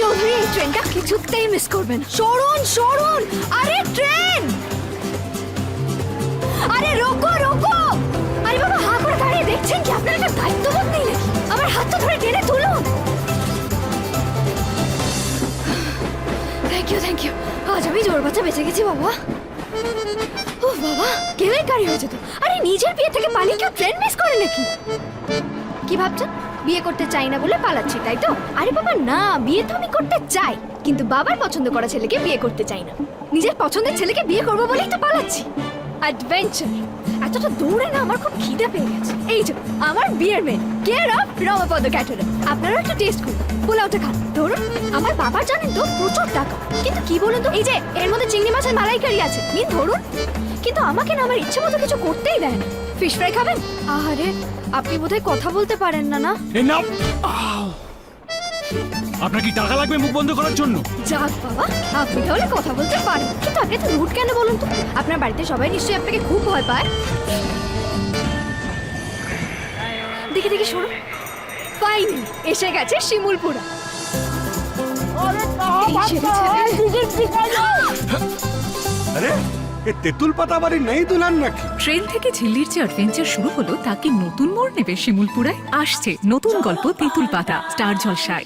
চৌধুরী এই ট্রেনটা কিছুতেই মিস করবেন। সরুন সরুন, আরে ট্রেন, আরে রোকো রোকো। আরে বাবা, হা করে দাঁড়িয়ে দেখছেন কি? আপনার একটা দায়িত্ববোধ নেই নাকি? আমার হাতটা ধরে টেনে তুলুন। Thank you. আজ আমি জোর বাচ্চা বেঁচে গেছি বাবা। ও বাবা, কেলেঙ্কারি হয়েছে তো। আরে নিজের বিয়ে থেকে পালিয়ে কেউ ট্রেন মিস করে নাকি? কি ভাবছেন? বিয়ে করতে চাই না বলে পালাচ্ছি, তাই তো? আরে বাবা না, বিয়ে তো আমি করতে চাই, কিন্তু বাবার পছন্দ করা ছেলেকে বিয়ে করতে চাই না। নিজের পছন্দের ছেলেকে বিয়ে করবো বলেই তো পালাচ্ছি। অ্যাডভেঞ্চার। এতটা দৌড়ে না আমার খুব খিদে পেয়ে গেছে। এই যে আমার বিয়ের মেয়ে, কেয়ার অফ রমাপদ ক্যাটারার। আপনারাও একটু টেস্ট করুন, পোলাওটা খান। ধরুন, আমার বাবা জানেন তো প্রচুর টাকা, কিন্তু কি বলুন তো, এই যে এর মধ্যে চিংড়ি মাছের মালাইকারি আছে, নিন ধরুন। কিন্তু আমাকে না আমার ইচ্ছে মতো কিছু করতেই দেয় না। ফিশ ফ্রাই খাবেন? আরে আপনি বোধহয় কথা বলতে পারেন না। না এই নাও। আপনার কি টাকা লাগবে মুখ বন্ধ করার জন্য? যাক বাবা, আপনি তাহলে কথা বলতে পারেন, কিন্তু আপনি তো রুট কেন বলুন তো? আপনার বাড়িতে সবাই নিশ্চয়ই আপনাকে খুব ভয় পায়। দেখি দেখি শুনুন, ফাইনালি এসে গেছে শিমুলপুরা। আরে এ তেঁতুল পাতা বাড়ি নেই দুলান নাকি? ট্রেন থেকে ঝিল্লির যে অ্যাডভেঞ্চার শুরু হলো তা কি নতুন মোড় নেবে শিমুলপুরায়? আসছে নতুন গল্প তেঁতুল পাতা, স্টার জলসায়।